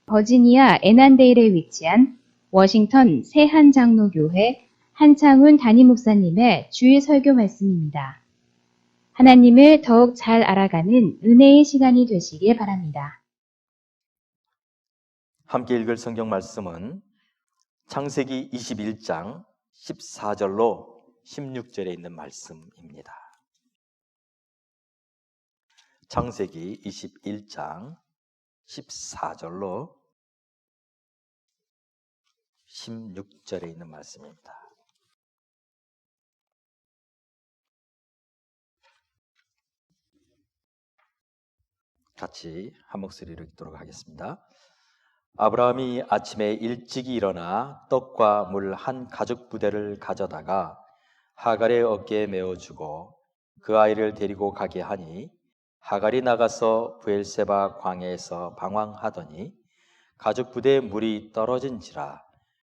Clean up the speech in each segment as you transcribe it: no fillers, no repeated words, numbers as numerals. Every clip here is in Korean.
버지니아 애난데일에 위치한 워싱턴 새한장로교회 한창훈 담임 목사님의 주일 설교 말씀입니다. 하나님을 더욱 잘 알아가는 은혜의 시간이 되시길 바랍니다. 함께 읽을 성경 말씀은 창세기 21장 14절로 16절에 있는 말씀입니다. 창세기 21장 14절로 16절에 있는 말씀입니다. 같이 한 목소리로 읽도록 하겠습니다. 아브라함이 아침에 일찍이 일어나 떡과 물 한 가죽 부대를 가져다가 하갈의 어깨에 메어주고 그 아이를 데리고 가게 하니 하갈이 나가서 브엘세바 광야에서 방황하더니 가죽 부대에 물이 떨어진지라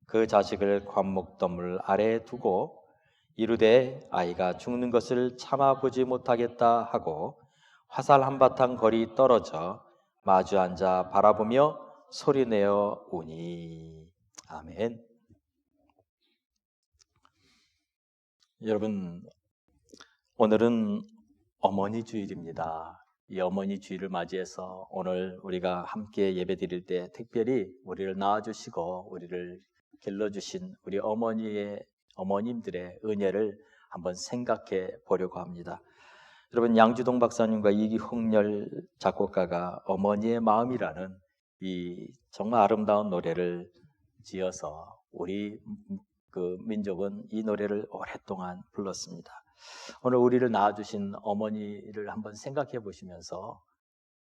그 자식을 관목더물 아래에 두고 이르되 아이가 죽는 것을 참아보지 못하겠다 하고 화살 한바탕 거리 떨어져 마주 앉아 바라보며 소리내어 우니. 아멘. 여러분, 오늘은 어머니 주일입니다. 이 어머니 주일을 맞이해서 오늘 우리가 함께 예배드릴 때 특별히 우리를 낳아주시고 우리를 길러주신 우리 어머님들의 은혜를 한번 생각해 보려고 합니다. 여러분, 양주동 박사님과 이홍렬 작곡가가 어머니의 마음이라는 이 정말 아름다운 노래를 지어서 우리 민족은 이 노래를 오랫동안 불렀습니다. 오늘 우리를 낳아주신 어머니를 한번 생각해 보시면서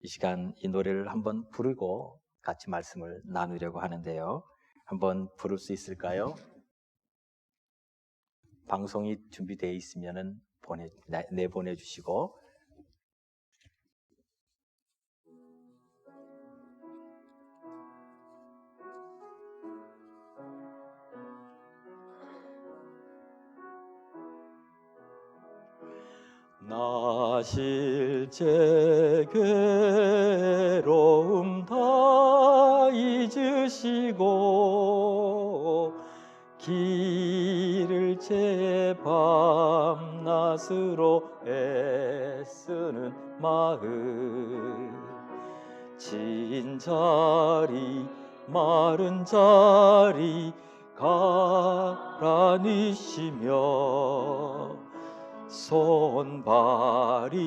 이 시간 이 노래를 한번 부르고 같이 말씀을 나누려고 하는데요. 한번 부를 수 있을까요? 방송이 준비되어 있으면 내보내주시고. 나 실제 괴로움 다 잊으시고 길을 제 밤낮으로 애쓰는 마음 진 자리 마른 자리 가라니시며 손발이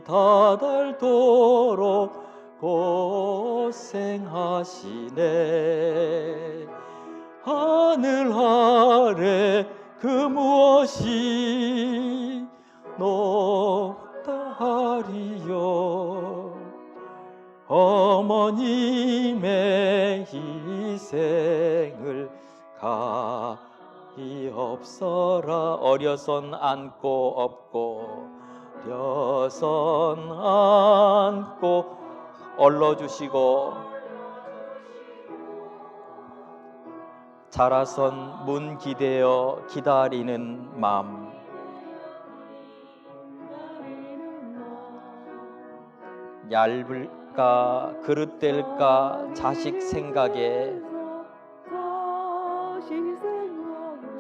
다닳도록 고생하시네. 하늘 아래 그 무엇이 높다 하리요. 어머님의 희생을 없어라. 어려선 안고 업고 어려선 안고 얼러주시고 자라선 문 기대어 기다리는 맘 얇을까 그릇될까 자식 생각에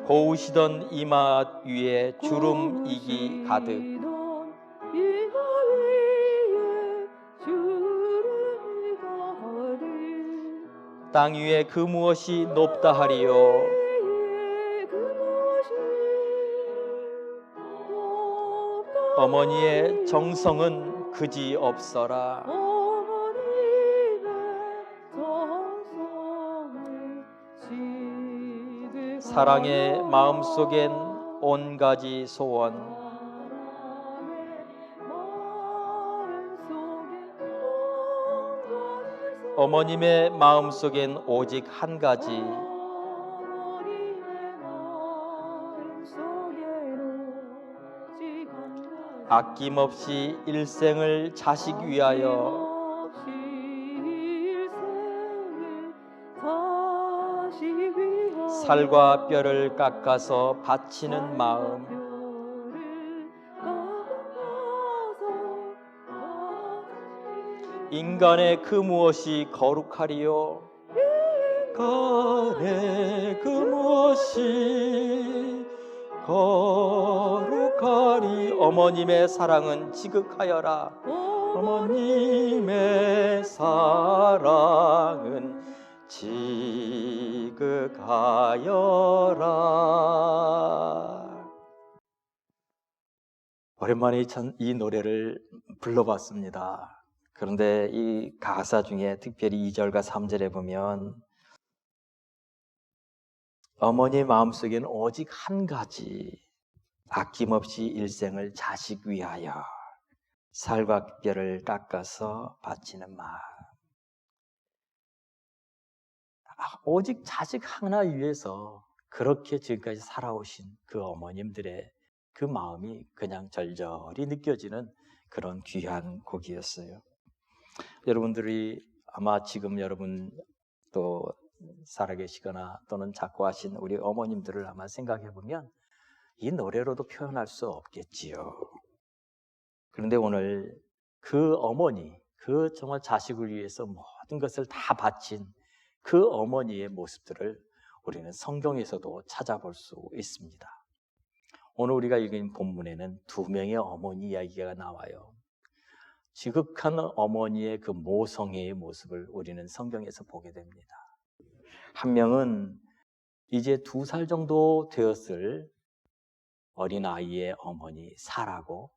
고우시던 이마 위에 주름 이기 가득 땅 위에 그 무엇이 높다 하리요. 어머니의 정성은 그지 없어라. 사랑의 마음속엔 온가지 소원 어머님의 마음속엔 오직 한 가지 아낌없이 일생을 자식 위하여 살과 뼈를 깎아서 바치는 마음 인간의 그 무엇이 거룩하리요. 간에 그 무엇이 거룩하리. 어머님의 사랑은 지극하여라. 어머님의 사랑은 지극하여라. 오랜만에 이 노래를 불러봤습니다. 그런데 이 가사 중에 특별히 2절과 3절에 보면 어머니 마음속에는 오직 한 가지, 아낌없이 일생을 자식 위하여 살과 뼈를 깎아서 바치는 마음. 오직 자식 하나 위해서 그렇게 지금까지 살아오신 그 어머님들의 그 마음이 그냥 절절히 느껴지는 그런 귀한 곡이었어요. 여러분들이 아마 지금 여러분 또 살아계시거나 또는 작고하신 우리 어머님들을 아마 생각해 보면 이 노래로도 표현할 수 없겠지요. 그런데 오늘 그 어머니, 그 정말 자식을 위해서 모든 것을 다 바친 그 어머니의 모습들을 우리는 성경에서도 찾아볼 수 있습니다. 오늘 우리가 읽은 본문에는 2명의 어머니 이야기가 나와요. 지극한 어머니의 그 모성애의 모습을 우리는 성경에서 보게 됩니다. 한 명은 이제 2살 정도 되었을 어린아이의 어머니 사라고,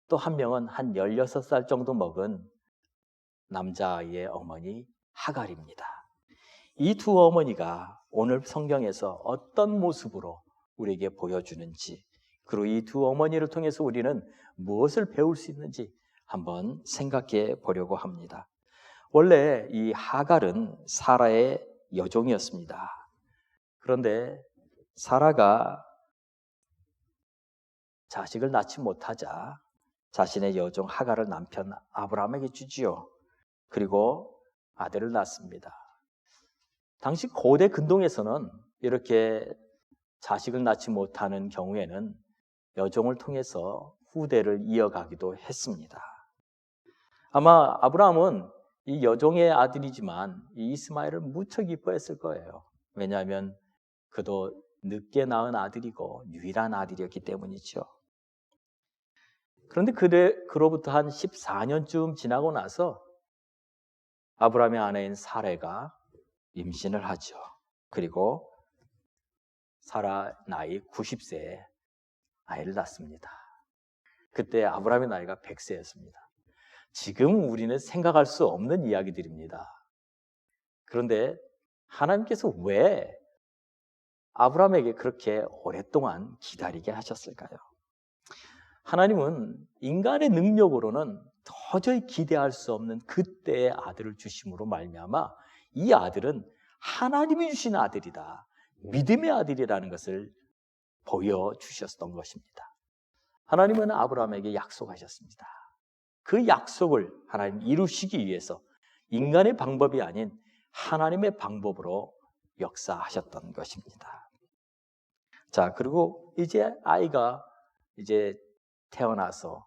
또 한 명은 한 16살 정도 먹은 남자아이의 어머니 하갈입니다. 이 2 어머니가 오늘 성경에서 어떤 모습으로 우리에게 보여주는지, 그리고 이 2 어머니를 통해서 우리는 무엇을 배울 수 있는지 한번 생각해 보려고 합니다. 원래 이 하갈은 사라의 여종이었습니다. 그런데 사라가 자식을 낳지 못하자 자신의 여종 하갈을 남편 아브라함에게 주지요. 그리고 아들을 낳습니다. 당시 고대 근동에서는 이렇게 자식을 낳지 못하는 경우에는 여종을 통해서 후대를 이어가기도 했습니다. 아마 아브라함은 이 여종의 아들이지만 이 이스마엘을 무척 이뻐했을 거예요. 왜냐하면 그도 늦게 낳은 아들이고 유일한 아들이었기 때문이죠. 그런데 그로부터 한 14년쯤 지나고 나서 아브라함의 아내인 사레가 임신을 하죠. 그리고 사라 나이 90세에 아이를 낳습니다. 그때 아브라함의 나이가 100세였습니다. 지금 우리는 생각할 수 없는 이야기들입니다. 그런데 하나님께서 왜 아브라함에게 그렇게 오랫동안 기다리게 하셨을까요? 하나님은 인간의 능력으로는 도저히 기대할 수 없는 그때의 아들을 주심으로 말미암아 이 아들은 하나님이 주신 아들이다, 믿음의 아들이라는 것을 보여주셨던 것입니다. 하나님은 아브라함에게 약속하셨습니다. 그 약속을 하나님 이루시기 위해서 인간의 방법이 아닌 하나님의 방법으로 역사하셨던 것입니다. 자, 그리고 이제 아이가 이제 태어나서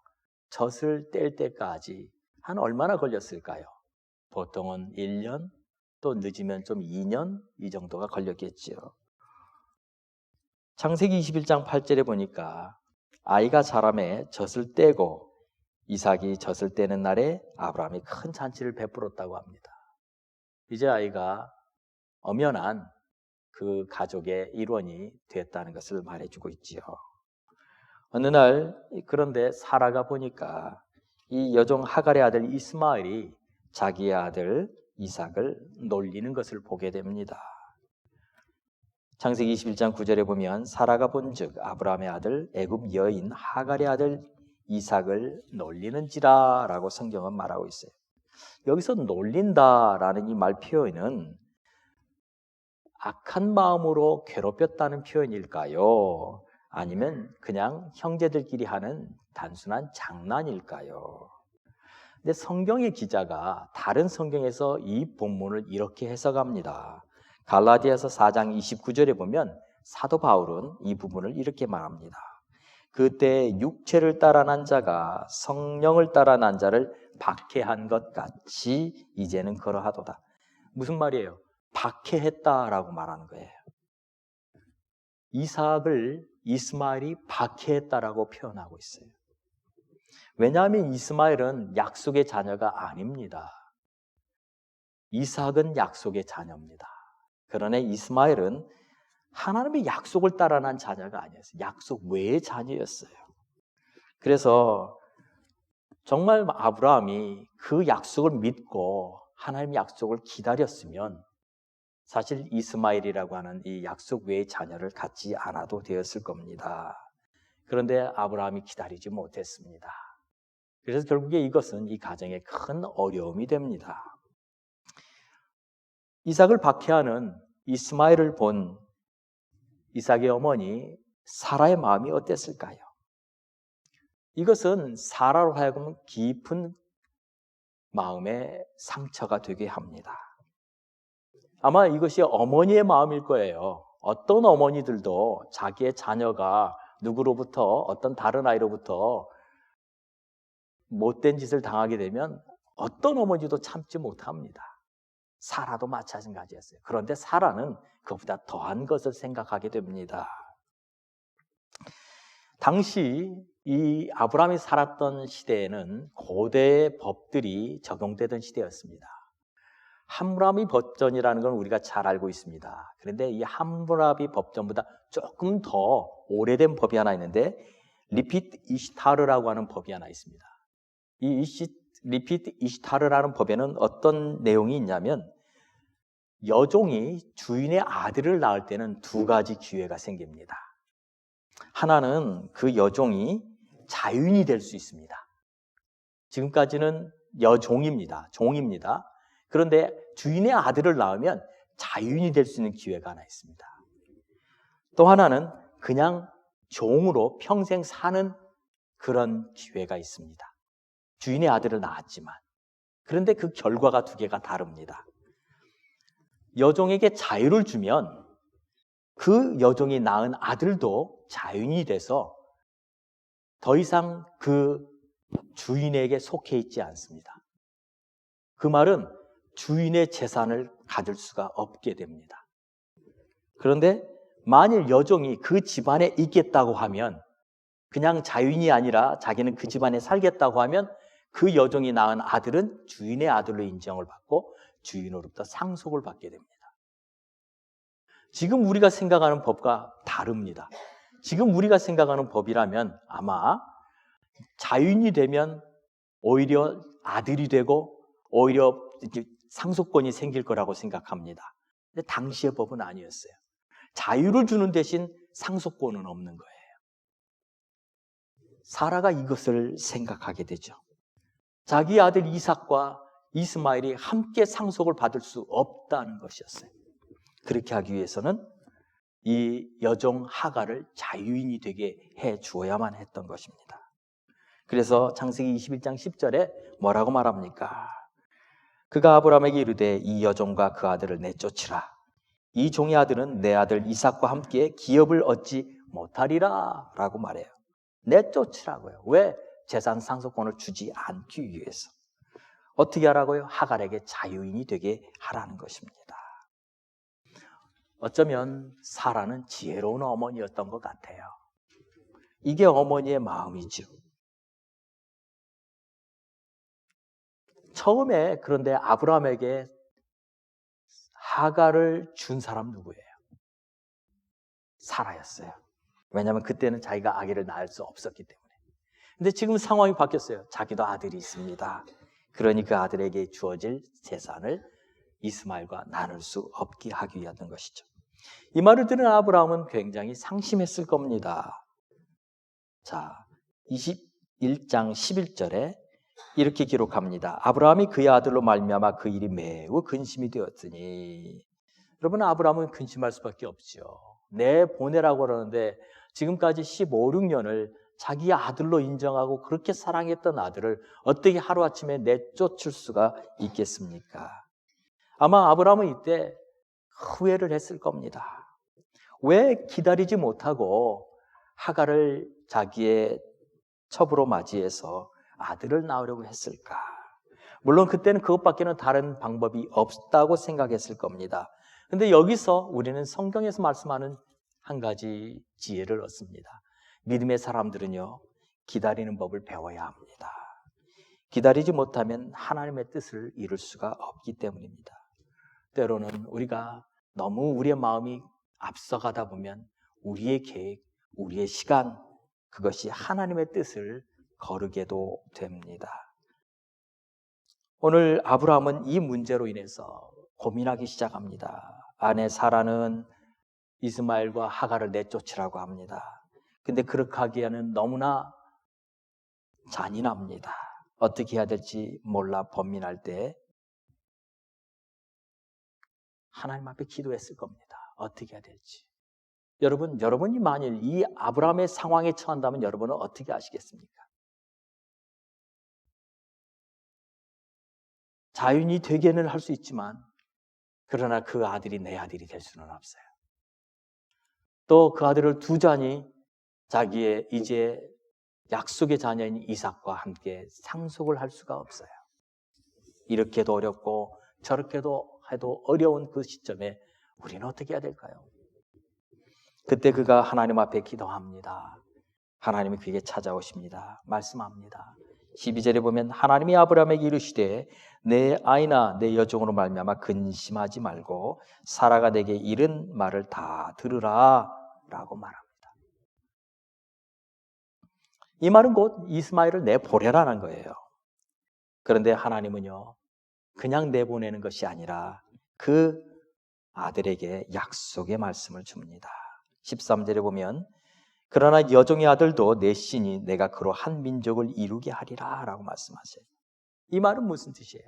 젖을 뗄 때까지 한 얼마나 걸렸을까요? 보통은 1년, 또 늦으면 좀 2년 이 정도가 걸렸겠지요. 창세기 21장 8절에 보니까 아이가 자라매 젖을 떼고 이삭이 젖을 떼는 날에 아브라함이 큰 잔치를 베풀었다고 합니다. 이제 아이가 엄연한 그 가족의 일원이 됐다는 것을 말해주고 있지요. 어느 날 그런데 사라가 보니까 이 여종 하갈의 아들 이스마엘이 자기의 아들 이삭을 놀리는 것을 보게 됩니다. 창세기 21장 9절에 보면 사라가 본즉 아브라함의 아들 애굽 여인 하갈의 아들 이삭을 놀리는지라 라고 성경은 말하고 있어요. 여기서 놀린다라는 이 말 표현은 악한 마음으로 괴롭혔다는 표현일까요? 아니면 그냥 형제들끼리 하는 단순한 장난일까요? 근데 성경의 기자가 다른 성경에서 이 본문을 이렇게 해석합니다. 갈라디아서 4장 29절에 보면 사도 바울은 이 부분을 이렇게 말합니다. 그때 육체를 따라 난 자가 성령을 따라 난 자를 박해한 것 같이 이제는 그러하도다. 무슨 말이에요? 박해했다라고 말하는 거예요. 이삭을 이스마엘이 박해했다라고 표현하고 있어요. 왜냐하면 이스마엘은 약속의 자녀가 아닙니다. 이삭은 약속의 자녀입니다. 그러나 이스마엘은 하나님의 약속을 따라 난 자녀가 아니었어요. 약속 외의 자녀였어요. 그래서 정말 아브라함이 그 약속을 믿고 하나님의 약속을 기다렸으면 사실 이스마엘이라고 하는 이 약속 외의 자녀를 갖지 않아도 되었을 겁니다. 그런데 아브라함이 기다리지 못했습니다. 그래서 결국에 이것은 이 가정에 큰 어려움이 됩니다. 이삭을 박해하는 이스마엘을 본 이삭의 어머니 사라의 마음이 어땠을까요? 이것은 사라로 하여금 깊은 마음의 상처가 되게 합니다. 아마 이것이 어머니의 마음일 거예요. 어떤 어머니들도 자기의 자녀가 누구로부터 어떤 다른 아이로부터 못된 짓을 당하게 되면 어떤 어머니도 참지 못합니다. 사라도 마찬가지였어요. 그런데 사라는 그보다 더한 것을 생각하게 됩니다. 당시 이 아브라함이 살았던 시대에는 고대의 법들이 적용되던 시대였습니다. 함무라비 법전이라는 건 우리가 잘 알고 있습니다. 그런데 이 함무라비 법전보다 조금 더 오래된 법이 하나 있는데 리피트 이시타르라고 하는 법이 하나 있습니다. 이 리피트 이시타르라는 법에는 어떤 내용이 있냐면 여종이 주인의 아들을 낳을 때는 두 가지 기회가 생깁니다. 하나는 그 여종이 자유인이 될 수 있습니다. 지금까지는 여종입니다. 종입니다. 그런데 주인의 아들을 낳으면 자유인이 될 수 있는 기회가 하나 있습니다. 또 하나는 그냥 종으로 평생 사는 그런 기회가 있습니다. 주인의 아들을 낳았지만. 그런데 그 결과가 두 개가 다릅니다. 여종에게 자유를 주면 그 여종이 낳은 아들도 자유인이 돼서 더 이상 그 주인에게 속해 있지 않습니다. 그 말은 주인의 재산을 가질 수가 없게 됩니다. 그런데 만일 여종이 그 집안에 있겠다고 하면 그냥 자유인이 아니라 자기는 그 집안에 살겠다고 하면 그 여종이 낳은 아들은 주인의 아들로 인정을 받고 주인으로부터 상속을 받게 됩니다. 지금 우리가 생각하는 법과 다릅니다. 지금 우리가 생각하는 법이라면 아마 자유인이 되면 오히려 아들이 되고 오히려 상속권이 생길 거라고 생각합니다. 근데 당시의 법은 아니었어요. 자유를 주는 대신 상속권은 없는 거예요. 사라가 이것을 생각하게 되죠. 자기 아들 이삭과 이스마엘이 함께 상속을 받을 수 없다는 것이었어요. 그렇게 하기 위해서는 이 여종 하갈을 자유인이 되게 해 주어야만 했던 것입니다. 그래서 창세기 21장 10절에 뭐라고 말합니까? 그가 아브라함에게 이르되 이 여종과 그 아들을 내쫓으라. 이 종의 아들은 내 아들 이삭과 함께 기업을 얻지 못하리라 라고 말해요. 내쫓으라고요. 왜? 재산 상속권을 주지 않기 위해서. 어떻게 하라고요? 하갈에게 자유인이 되게 하라는 것입니다. 어쩌면 사라는 지혜로운 어머니였던 것 같아요. 이게 어머니의 마음이죠. 처음에 그런데 아브라함에게 하갈을 준 사람 누구예요? 사라였어요. 왜냐하면 그때는 자기가 아기를 낳을 수 없었기 때문에. 근데 지금 상황이 바뀌었어요. 자기도 아들이 있습니다. 그러니 그 아들에게 주어질 재산을 이스마엘과 나눌 수 없게 하기 위한 것이죠. 이 말을 들은 아브라함은 굉장히 상심했을 겁니다. 자, 21장 11절에 이렇게 기록합니다. 아브라함이 그의 아들로 말미암아 그 일이 매우 근심이 되었으니. 여러분, 아브라함은 근심할 수밖에 없죠. 내 보내라고 그러는데 지금까지 15, 16년을 자기 아들로 인정하고 그렇게 사랑했던 아들을 어떻게 하루아침에 내쫓을 수가 있겠습니까? 아마 아브라함은 이때 후회를 했을 겁니다. 왜 기다리지 못하고 하갈을 자기의 첩으로 맞이해서 아들을 낳으려고 했을까? 물론 그때는 그것밖에는 다른 방법이 없다고 생각했을 겁니다. 근데 여기서 우리는 성경에서 말씀하는 한 가지 지혜를 얻습니다. 믿음의 사람들은요, 기다리는 법을 배워야 합니다. 기다리지 못하면 하나님의 뜻을 이룰 수가 없기 때문입니다. 때로는 우리가 너무 우리의 마음이 앞서가다 보면 우리의 계획, 우리의 시간, 그것이 하나님의 뜻을 거르게도 됩니다. 오늘 아브라함은 이 문제로 인해서 고민하기 시작합니다. 아내 사라는 이스마엘과 하갈을 내쫓으라고 합니다. 근데 그렇게 하기에는 너무나 잔인합니다. 어떻게 해야 될지 몰라 번민할 때 하나님 앞에 기도했을 겁니다. 어떻게 해야 될지. 여러분이 만일 이 아브라함의 상황에 처한다면 여러분은 어떻게 하시겠습니까? 자연이 되게는 할 수 있지만 그러나 그 아들이 내 아들이 될 수는 없어요. 또 그 아들을 두자니 자기의 이제 약속의 자녀인 이삭과 함께 상속을 할 수가 없어요. 이렇게도 어렵고 저렇게도 해도 어려운 그 시점에 우리는 어떻게 해야 될까요? 그때 그가 하나님 앞에 기도합니다. 하나님이 그에게 찾아오십니다. 말씀합니다. 12절에 보면 하나님이 아브라함에게 이르시되 내 아이나 내 여종으로 말미암아 근심하지 말고 사라가 내게 이른 말을 다 들으라 라고 말합니다. 이 말은 곧 이스마엘을 내보내라는 거예요. 그런데 하나님은요, 그냥 내보내는 것이 아니라 그 아들에게 약속의 말씀을 줍니다. 13절에 보면 그러나 여종의 아들도 내 신이 내가 그로 한 민족을 이루게 하리라 라고 말씀하세요. 이 말은 무슨 뜻이에요?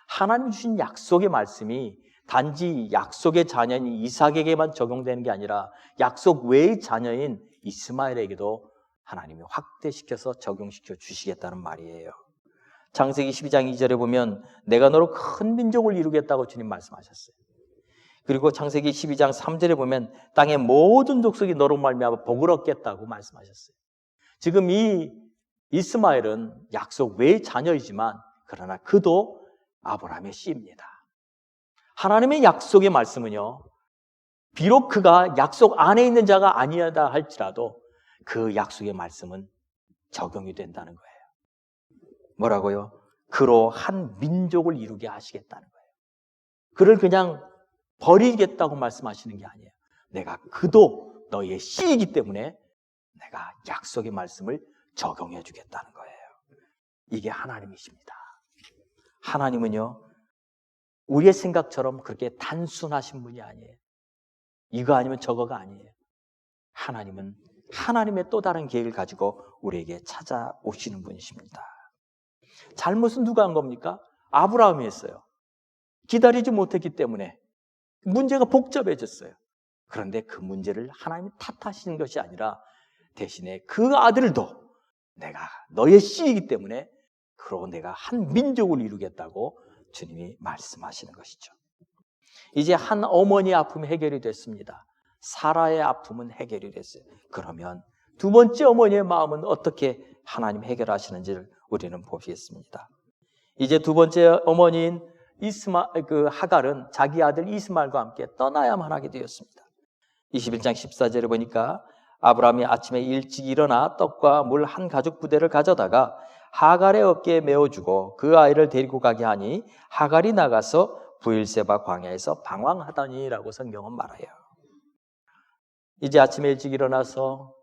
하나님 주신 약속의 말씀이 단지 약속의 자녀인 이삭에게만 적용되는 게 아니라 약속 외의 자녀인 이스마엘에게도 하나님이 확대시켜서 적용시켜 주시겠다는 말이에요. 창세기 12장 2절에 보면 내가 너로 큰 민족을 이루겠다고 주님 말씀하셨어요. 그리고 창세기 12장 3절에 보면 땅의 모든 족속이 너로 말미암아 복을 얻겠다고 말씀하셨어요. 지금 이 이스마엘은 약속 외의 자녀이지만 그러나 그도 아브라함의 씨입니다. 하나님의 약속의 말씀은요, 비록 그가 약속 안에 있는 자가 아니하다 할지라도 그 약속의 말씀은 적용이 된다는 거예요. 뭐라고요? 그로 한 민족을 이루게 하시겠다는 거예요. 그를 그냥 버리겠다고 말씀하시는 게 아니에요. 내가 그도 너의 씨이기 때문에 내가 약속의 말씀을 적용해 주겠다는 거예요. 이게 하나님이십니다. 하나님은요, 우리의 생각처럼 그렇게 단순하신 분이 아니에요. 이거 아니면 저거가 아니에요. 하나님은 하나님의 또 다른 계획을 가지고 우리에게 찾아오시는 분이십니다. 잘못은 누가 한 겁니까? 아브라함이 했어요. 기다리지 못했기 때문에 문제가 복잡해졌어요. 그런데 그 문제를 하나님이 탓하시는 것이 아니라 대신에 그 아들도 내가 너의 씨이기 때문에 그러고 내가 한 민족을 이루겠다고 주님이 말씀하시는 것이죠. 이제 한 어머니의 아픔이 해결이 됐습니다. 사라의 아픔은 해결이 됐어요. 그러면 두 번째 어머니의 마음은 어떻게 하나님 해결하시는지를 우리는 보시겠습니다. 이제 두 번째 어머니인 하갈은 자기 아들 이스마엘과 함께 떠나야만 하게 되었습니다. 21장 14절에 보니까 아브라함이 아침에 일찍 일어나 떡과 물 한 가죽 부대를 가져다가 하갈의 어깨에 메어주고 그 아이를 데리고 가게 하니 하갈이 나가서 부엘세바 광야에서 방황하더니라고 성경은 말해요. 이제 아침에 일찍 일어나서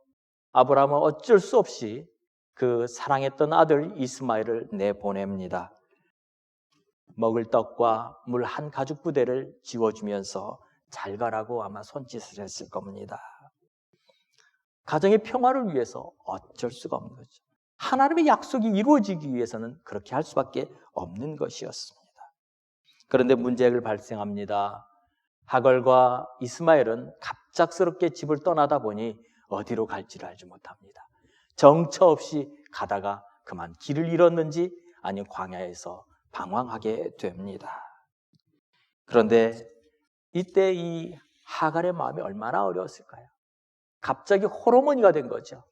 아브라함은 어쩔 수 없이 그 사랑했던 아들 이스마엘을 내보냅니다. 먹을 떡과 물 한 가죽 부대를 지워주면서 잘 가라고 아마 손짓을 했을 겁니다. 가정의 평화를 위해서 어쩔 수가 없는 거죠. 하나님의 약속이 이루어지기 위해서는 그렇게 할 수밖에 없는 것이었습니다. 그런데 문제가 발생합니다. 하갈과 이스마엘은 갑작스럽게 집을 떠나다 보니 어디로 갈지를 알지 못합니다. 정처 없이 가다가 그만 길을 잃었는지 아니면 광야에서 방황하게 됩니다. 그런데 이때 이 하갈의 마음이 얼마나 어려웠을까요? 갑자기 홀어머니가 된 거죠.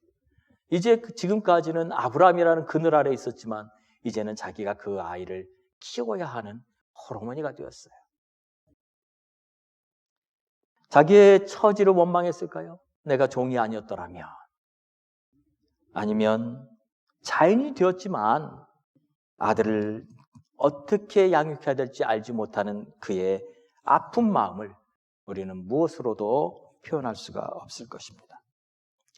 이제 지금까지는 아브라함이라는 그늘 아래에 있었지만 이제는 자기가 그 아이를 키워야 하는 홀어머니가 되었어요. 자기의 처지를 원망했을까요? 내가 종이 아니었더라면. 아니면 자연이 되었지만 아들을 어떻게 양육해야 될지 알지 못하는 그의 아픈 마음을 우리는 무엇으로도 표현할 수가 없을 것입니다.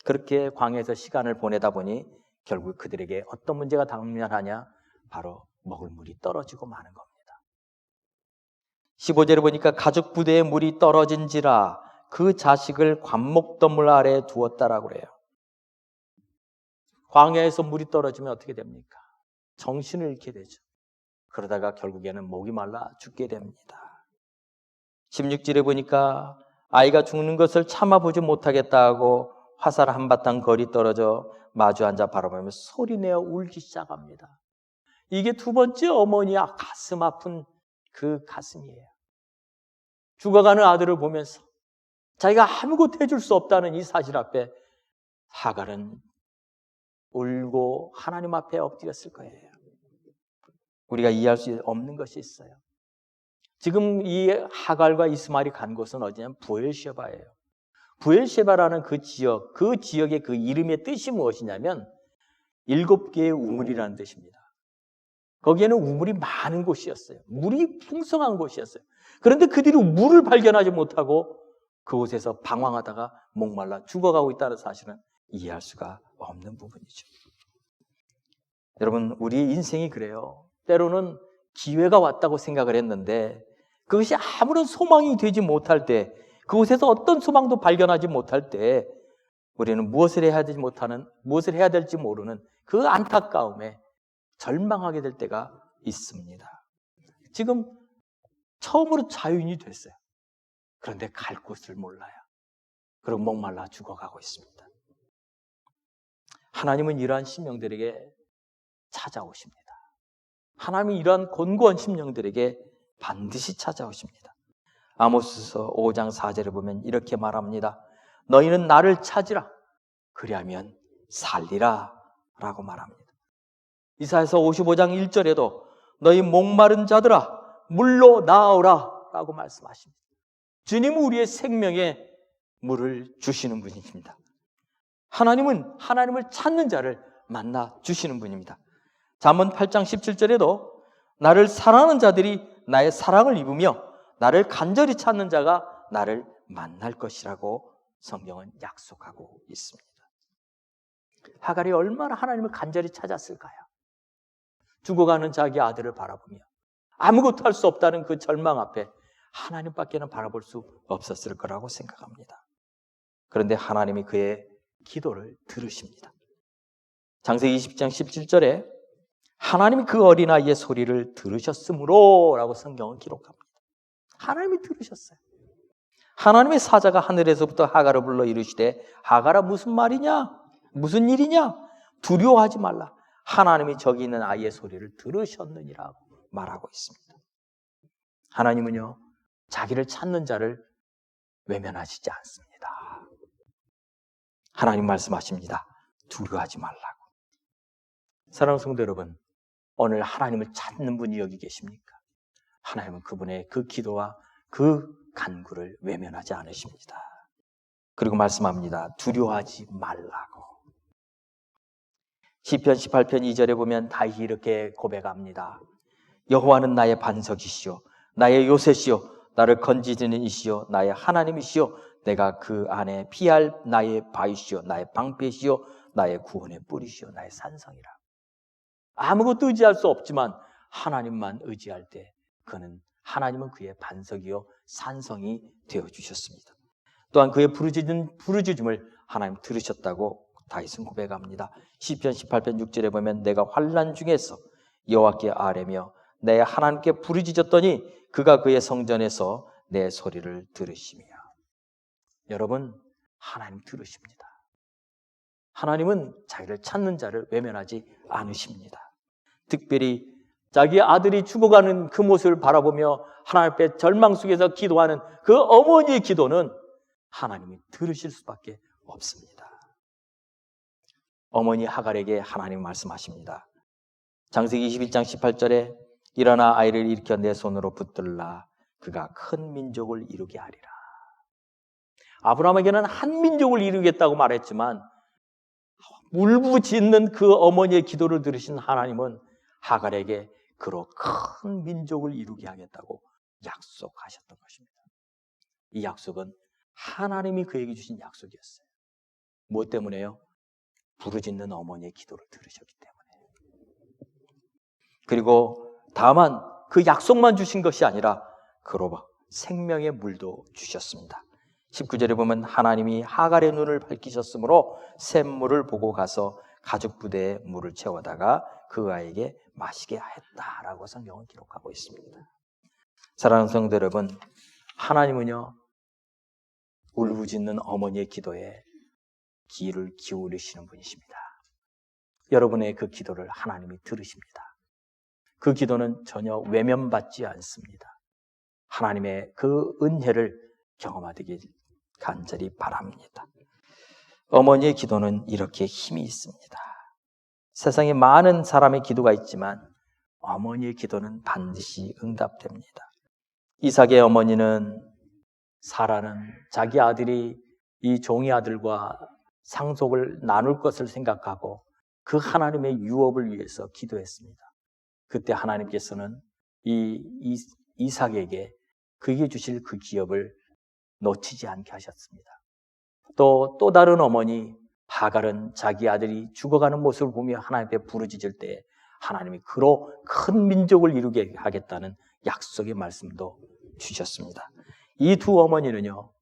그렇게 광야에서 시간을 보내다 보니 결국 그들에게 어떤 문제가 당면하냐? 바로 먹을 물이 떨어지고 마는 겁니다. 15절에 보니까 가죽 부대에 물이 떨어진지라 그 자식을 관목더물 아래에 두었다라고 그래요. 광야에서 물이 떨어지면 어떻게 됩니까? 정신을 잃게 되죠. 그러다가 결국에는 목이 말라 죽게 됩니다. 16절에 보니까 아이가 죽는 것을 참아보지 못하겠다 하고 화살 한바탕 거리 떨어져 마주 앉아 바라보며 소리내어 울기 시작합니다. 이게 두 번째 어머니의 가슴 아픈 그 가슴이에요. 죽어가는 아들을 보면서 자기가 아무것도 해줄 수 없다는 이 사실 앞에 하갈은 울고 하나님 앞에 엎드렸을 거예요. 우리가 이해할 수 없는 것이 있어요. 지금 이 하갈과 이스마엘이 간 곳은 어디냐면 부엘셰바예요. 부엘셰바라는 그 지역의 그 이름의 뜻이 무엇이냐면 7개의 우물이라는 뜻입니다. 거기에는 우물이 많은 곳이었어요. 물이 풍성한 곳이었어요. 그런데 그들이 물을 발견하지 못하고 그곳에서 방황하다가 목말라 죽어가고 있다는 사실은 이해할 수가 없는 부분이죠. 여러분, 우리의 인생이 그래요. 때로는 기회가 왔다고 생각을 했는데 그것이 아무런 소망이 되지 못할 때, 그곳에서 어떤 소망도 발견하지 못할 때 우리는 무엇을 해야 될지 모르는 그 안타까움에 절망하게 될 때가 있습니다. 지금 처음으로 자유인이 됐어요. 그런데 갈 곳을 몰라요. 그리고 목말라 죽어가고 있습니다. 하나님은 이러한 심령들에게 찾아오십니다. 하나님이 이러한 곤고한 심령들에게 반드시 찾아오십니다. 아모스서 5장 4절에 보면 이렇게 말합니다. 너희는 나를 찾으라. 그리하면 살리라 라고 말합니다. 이사야서 55장 1절에도 너희 목마른 자들아 물로 나오라 라고 말씀하십니다. 주님은 우리의 생명에 물을 주시는 분이십니다. 하나님은 하나님을 찾는 자를 만나 주시는 분입니다. 잠언 8장 17절에도 나를 사랑하는 자들이 나의 사랑을 입으며 나를 간절히 찾는 자가 나를 만날 것이라고 성경은 약속하고 있습니다. 하갈이 얼마나 하나님을 간절히 찾았을까요? 죽어가는 자기 아들을 바라보며 아무것도 할 수 없다는 그 절망 앞에 하나님밖에는 바라볼 수 없었을 거라고 생각합니다. 그런데 하나님이 그의 기도를 들으십니다. 창세기 20장 17절에 하나님이 그 어린아이의 소리를 들으셨으므로 라고 성경은 기록합니다. 하나님이 들으셨어요. 하나님의 사자가 하늘에서부터 하갈을 불러 이르시되 하갈아 무슨 말이냐? 무슨 일이냐? 두려워하지 말라. 하나님이 저기 있는 아이의 소리를 들으셨느니라고 말하고 있습니다. 하나님은요, 자기를 찾는 자를 외면하시지 않습니다. 하나님 말씀하십니다. 두려워하지 말라고. 사랑하는 성도 여러분, 오늘 하나님을 찾는 분이 여기 계십니까? 하나님은 그분의 그 기도와 그 간구를 외면하지 않으십니다. 그리고 말씀합니다. 두려워하지 말라고. 시편 18편 2절에 보면 다윗이 이렇게 고백합니다. 여호와는 나의 반석이시요 나의 요새시요 나를 건지시는 이시요 나의 하나님이시요 내가 그 안에 피할 나의 바위시요 나의 방패시요 나의 구원의 뿌리시요 나의 산성이라. 아무것도 의지할 수 없지만 하나님만 의지할 때 하나님은 그의 반석이요 산성이 되어주셨습니다. 또한 그의 부르짖음을 하나님 들으셨다고 다윗은 고백합니다. 시편 18편 6절에 보면 내가 환난 중에서 여호와께 아뢰며 내 하나님께 부르짖었더니 그가 그의 성전에서 내 소리를 들으시며. 여러분, 하나님 들으십니다. 하나님은 자기를 찾는 자를 외면하지 않으십니다. 특별히 자기 아들이 죽어가는 그 모습을 바라보며 하나님 앞에 절망 속에서 기도하는 그 어머니의 기도는 하나님이 들으실 수밖에 없습니다. 어머니 하갈에게 하나님 말씀하십니다. 창세기 21장 18절에 일어나 아이를 일으켜 내 손으로 붙들라 그가 큰 민족을 이루게 하리라. 아브라함에게는 한 민족을 이루겠다고 말했지만 울부짖는 그 어머니의 기도를 들으신 하나님은 하갈에게 그로 큰 민족을 이루게 하겠다고 약속하셨던 것입니다. 이 약속은 하나님이 그에게 주신 약속이었어요. 무엇 때문에요? 부르짖는 어머니의 기도를 들으셨기 때문에. 그리고 다만 그 약속만 주신 것이 아니라 그로 생명의 물도 주셨습니다. 19절에 보면 하나님이 하갈의 눈을 밝히셨으므로 샘물을 보고 가서 가죽 부대에 물을 채워다가 그 아이에게 마시게 했다라고 성경은 기록하고 있습니다. 사랑하는 성도 여러분, 하나님은요 울부짖는 어머니의 기도에 귀를 기울이시는 분이십니다. 여러분의 그 기도를 하나님이 들으십니다. 그 기도는 전혀 외면받지 않습니다. 하나님의 그 은혜를 경험하기를 간절히 바랍니다. 어머니의 기도는 이렇게 힘이 있습니다. 세상에 많은 사람의 기도가 있지만 어머니의 기도는 반드시 응답됩니다. 이삭의 어머니는 사라는 자기 아들이 이 종이 아들과 상속을 나눌 것을 생각하고 그 하나님의 유업을 위해서 기도했습니다. 그때 하나님께서는 이삭에게 그에게 주실 그 기업을 놓치지 않게 하셨습니다. 또 다른 어머니 하갈은 자기 아들이 죽어가는 모습을 보며 하나님 앞에 부르짖을 때 하나님이 그로 큰 민족을 이루게 하겠다는 약속의 말씀도 주셨습니다. 이 두 어머니는요,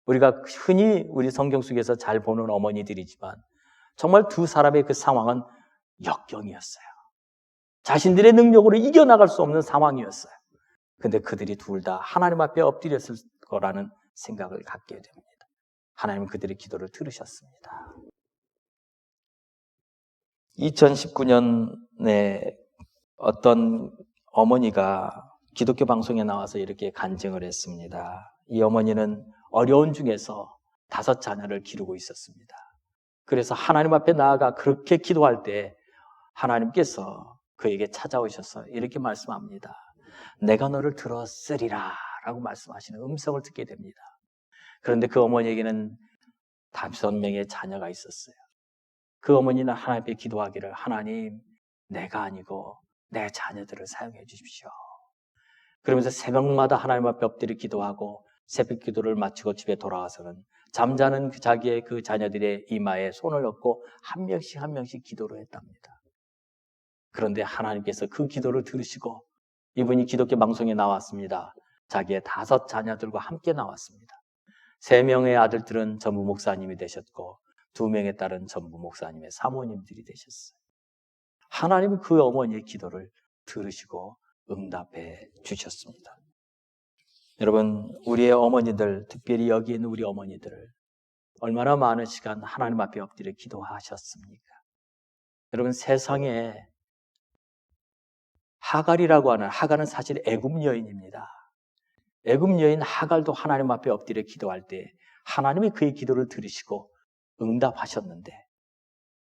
우리가 흔히 우리 성경 속에서 잘 보는 어머니들이지만 정말 두 사람의 그 상황은 역경이었어요. 자신들의 능력으로 이겨나갈 수 없는 상황이었어요. 근데 그들이 둘 다 하나님 앞에 엎드렸을 거라는 생각을 갖게 됩니다. 하나님은 그들의 기도를 들으셨습니다. 2019년에 어떤 어머니가 기독교 방송에 나와서 이렇게 간증을 했습니다. 이 어머니는 어려운 중에서 5 자녀를 기르고 있었습니다. 그래서 하나님 앞에 나아가 그렇게 기도할 때 하나님께서 그에게 찾아오셔서 이렇게 말씀합니다. 내가 너를 들었으리라 라고 말씀하시는 음성을 듣게 됩니다. 그런데 그 어머니에게는 5명의 자녀가 있었어요. 그 어머니는 하나님 앞에 기도하기를 하나님, 내가 아니고 내 자녀들을 사용해 주십시오. 그러면서 새벽마다 하나님 앞에 엎드려 기도하고 새벽 기도를 마치고 집에 돌아와서는 잠자는 자기의 그 자녀들의 이마에 손을 얹고 한 명씩 기도를 했답니다. 그런데 하나님께서 그 기도를 들으시고 이분이 기독교 방송에 나왔습니다. 자기의 5 자녀들과 함께 나왔습니다. 3명의 아들들은 전부 목사님이 되셨고 2명의 딸은 전부 목사님의 사모님들이 되셨어요. 하나님은 그 어머니의 기도를 들으시고 응답해 주셨습니다. 여러분, 우리의 어머니들, 특별히 여기 있는 우리 어머니들 얼마나 많은 시간 하나님 앞에 엎드려 기도하셨습니까? 여러분, 세상에 하갈이라고 하는, 하갈은 사실 애굽 여인입니다. 애굽 여인 하갈도 하나님 앞에 엎드려 기도할 때 하나님이 그의 기도를 들으시고 응답하셨는데,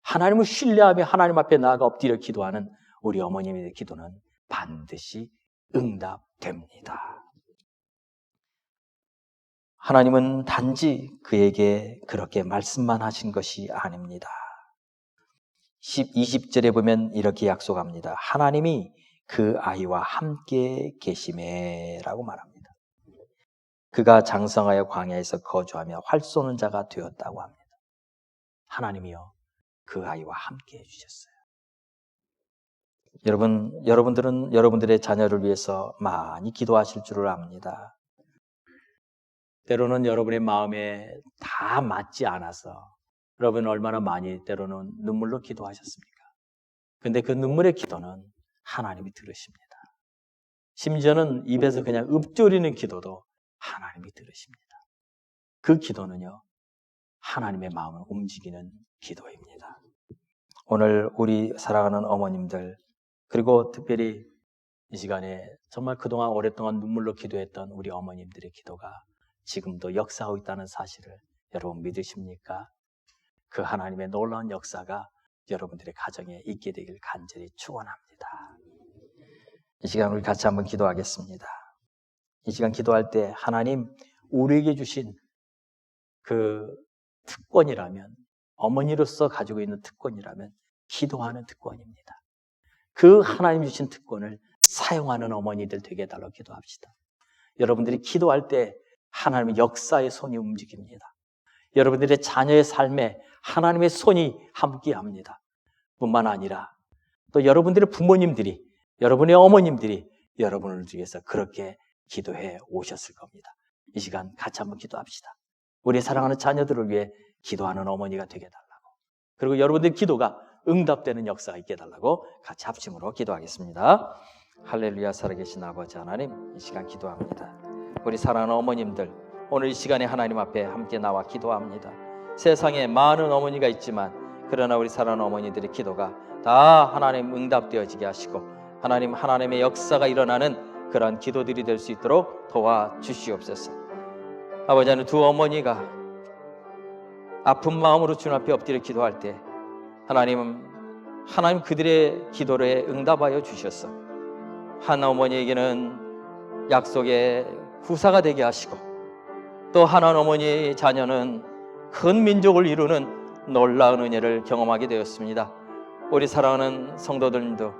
하나님을 신뢰하며 하나님 앞에 나아가 엎드려 기도하는 우리 어머님의 기도는 반드시 응답됩니다. 하나님은 단지 그에게 그렇게 말씀만 하신 것이 아닙니다. 20절에 보면 이렇게 약속합니다. 하나님이 그 아이와 함께 계시매라고 말합니다. 그가 장성하여 광야에서 거주하며 활 쏘는 자가 되었다고 합니다. 하나님이요, 그 아이와 함께 해주셨어요. 여러분들은 여러분들의 자녀를 위해서 많이 기도하실 줄을 압니다. 때로는 여러분의 마음에 다 맞지 않아서 여러분 얼마나 많이 때로는 눈물로 기도하셨습니까? 근데 그 눈물의 기도는 하나님이 들으십니다. 심지어는 입에서 그냥 읊조리는 기도도 하나님이 들으십니다. 그 기도는요, 하나님의 마음을 움직이는 기도입니다. 오늘 우리 사랑하는 어머님들, 그리고 특별히 이 시간에 정말 그동안 오랫동안 눈물로 기도했던 우리 어머님들의 기도가 지금도 역사하고 있다는 사실을 여러분 믿으십니까? 그 하나님의 놀라운 역사가 여러분들의 가정에 있게 되길 간절히 축원합니다. 이 시간 우리 같이 한번 기도하겠습니다. 이 시간 기도할 때 하나님, 우리에게 주신 그 특권이라면, 어머니로서 가지고 있는 특권이라면 기도하는 특권입니다. 그 하나님 주신 특권을 사용하는 어머니들 되게 해달라고 기도합시다. 여러분들이 기도할 때 하나님의 역사의 손이 움직입니다. 여러분들의 자녀의 삶에 하나님의 손이 함께합니다. 뿐만 아니라 또 여러분들의 부모님들이, 여러분의 어머님들이 여러분을 위해서 그렇게 기도해 오셨을 겁니다. 이 시간 같이 한번 기도합시다. 우리 사랑하는 자녀들을 위해 기도하는 어머니가 되게 해달라고, 그리고 여러분들의 기도가 응답되는 역사가 있게 해달라고 같이 합심으로 기도하겠습니다. 할렐루야. 살아계신 아버지 하나님, 이 시간 기도합니다. 우리 사랑하는 어머님들, 오늘 이 시간에 하나님 앞에 함께 나와 기도합니다. 세상에 많은 어머니가 있지만 그러나 우리 사랑하는 어머니들의 기도가 다 하나님 응답되어지게 하시고 하나님의 역사가 일어나는 그러한 기도들이 될 수 있도록 도와주시옵소서. 아버지 하나님, 두 어머니가 아픈 마음으로 주님 앞에 엎드려 기도할 때 하나님 그들의 기도에 응답하여 주셨어. 한 어머니에게는 약속의 후사가 되게 하시고, 또 한 어머니의 자녀는 큰 민족을 이루는 놀라운 은혜를 경험하게 되었습니다. 우리 사랑하는 성도들도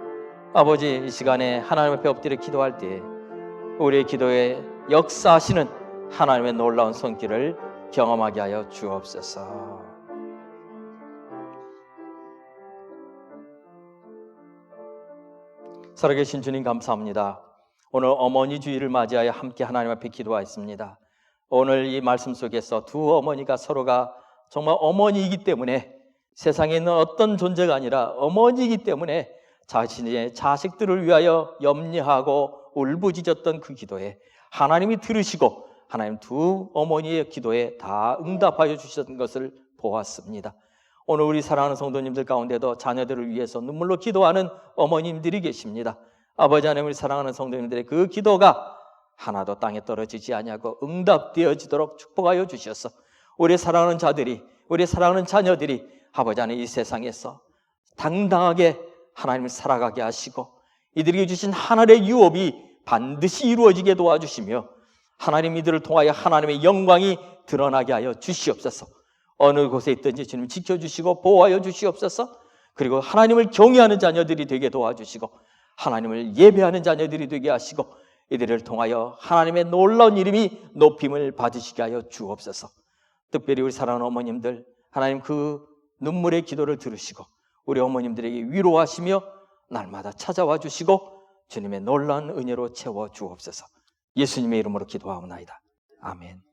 아버지, 이 시간에 하나님 앞에 엎드려 기도할 때 우리의 기도에 역사하시는 하나님의 놀라운 손길을 경험하게 하여 주옵소서. 살아계신 주님, 감사합니다. 오늘 어머니 주일을 맞이하여 함께 하나님 앞에 기도하였습니다. 오늘 이 말씀 속에서 두 어머니가 서로가 정말 어머니이기 때문에, 세상에 있는 어떤 존재가 아니라 어머니이기 때문에 자신의 자식들을 위하여 염려하고 울부짖었던 그 기도에 하나님이 들으시고 하나님 두 어머니의 기도에 다 응답하여 주셨던 것을 보았습니다. 오늘 우리 사랑하는 성도님들 가운데도 자녀들을 위해서 눈물로 기도하는 어머님들이 계십니다. 아버지 하나님, 우리 사랑하는 성도님들의 그 기도가 하나도 땅에 떨어지지 아니하고 응답되어지도록 축복하여 주셔서 우리 사랑하는 자들이, 우리 사랑하는 자녀들이 아버지 하나님 이 세상에서 당당하게 하나님을 살아가게 하시고 이들에게 주신 하늘의 유업이 반드시 이루어지게 도와주시며 하나님 이들을 통하여 하나님의 영광이 드러나게 하여 주시옵소서. 어느 곳에 있든지 주님 지켜주시고 보호하여 주시옵소서. 그리고 하나님을 경외하는 자녀들이 되게 도와주시고 하나님을 예배하는 자녀들이 되게 하시고 이들을 통하여 하나님의 놀라운 이름이 높임을 받으시게 하여 주옵소서. 특별히 우리 사랑하는 어머님들, 하나님 그 눈물의 기도를 들으시고 우리 어머님들에게 위로하시며 날마다 찾아와 주시고 주님의 놀라운 은혜로 채워 주옵소서. 예수님의 이름으로 기도하옵나이다. 아멘.